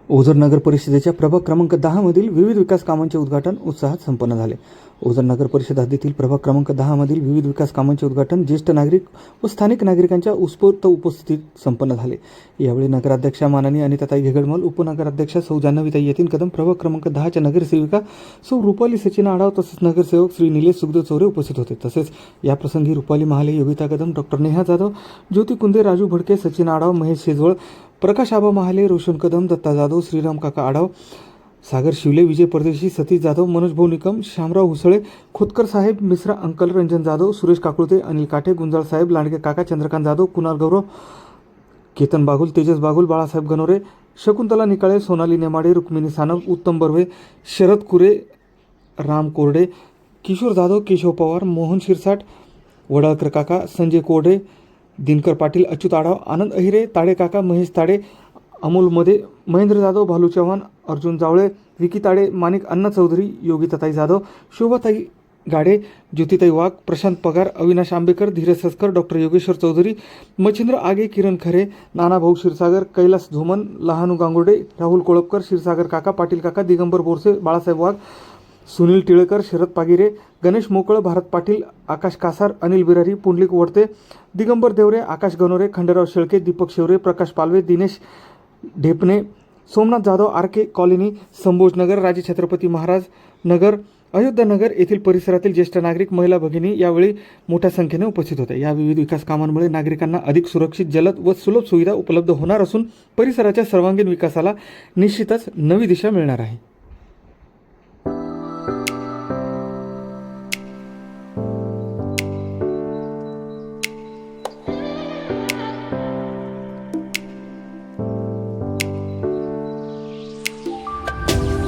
ओझर नगर परिषदेच्या प्रभाग क्रमांक 10 मधील विविध विकास कामांचे उद्घाटन उत्साहात संपन्न झाले। ओझर नगर परिषद हद्दीतील प्रभाग क्रमांक 10 मधील विविध विकास कामांचे उद्घाटन ज्येष्ठ नागरिक व स्थानिक नागरिकांच्या उत्स्फूर्त उपस्थितीत संपन्न झाले। यावेळी नगराध्यक्षा माननीय अनिताताई घेगडमल, उपनगराध्यक्षा सौ जान्हवीताई यतीन कदम, प्रभाग क्रमांक 10 च्या नगरसेविका सौ रुपाली सचिन आढाव तसेच नगरसेवक श्री निलेश सुखदेव चौरे उपस्थित होते। तसेच या प्रसंगी रुपाली महाले, योगिता कदम, डॉक्टर नेहा जाधव, ज्योती कुंदे, राजू भडके, सचिन आढाव, महेश शेजवळ, प्रकाश आबा महाले, रोशन कदम, दत्ता जाधव, श्रीराम काका आढाव, सागर शिवले, विजय परदेशी, सतीश जाधव, मनोज भाऊ निकम, श्यामराव हुसळे, खोतकर साहेब, मिश्रा अंकल, रंजन जाधव, सुरेश काकुळते, अनिल काठे, गुंजाळ साहेब, लांडगे काका, चंद्रकांत जाधव, कुणाल गौरव, केतन बागुल, तेजस बागुल, बाळासाहेब गणोरे, शकुंतला निकाळे, सोनाली नेमाडे, रुक्मिणी सानप, उत्तम बर्वे, शरद कुरे, राम कोरडे, किशोर जाधव, केशव पवार, मोहन शिरसाट, वडाळकर काका, संजय कोरडे, दिनकर पाटील, अच्युत आढाव, आनंद अहिरे, ताडे काका, महेश ताडे, अमोल मध्ये, महेंद्र जाधव, भालू चव्हाण, अर्जुन जावळे, विकी ताडे, माणिक अण्णा चौधरी, योगिताताई जाधव, शोभाताई गाडे, ज्योतिताई वाघ, प्रशांत पगार, अविनाश आंबेकर, धीरज सस्कर, डॉक्टर योगेश्वर चौधरी, मच्छिंद्र आगे, किरण खरे, नानाभाऊ क्षीरसागर, कैलास धोमन, लहानू गांगुर्डे, राहुल कोळपकर, क्षीरसागर काका, पाटील काका, दिगंबर बोरसे, बाळासाहेब वाघ, सुनील टिळकर, शरद पागिरे, गणेश मोकळ, भारत पाटील, आकाश कासार, अनिल बिरारी, पुंडलिक वडते, दिगंबर देवरे, आकाश गणोरे, खंडेराव शेळके, दीपक शेवरे, प्रकाश पालवे, दिनेश ढेपणे, सोमनाथ जाधव, आर के कॉलनी, संभोजनगर, राजे छत्रपती महाराज नगर, अयोध्या नगर येथील परिसरातील ज्येष्ठ नागरिक, महिला भगिनी यावेळी मोठ्या संख्येने उपस्थित होते। या विविध विकास कामांमुळे नागरिकांना अधिक सुरक्षित, जलद व सुलभ सुविधा उपलब्ध होणार असून परिसराच्या सर्वांगीण विकासाला निश्चितच नवी दिशा मिळणार आहे।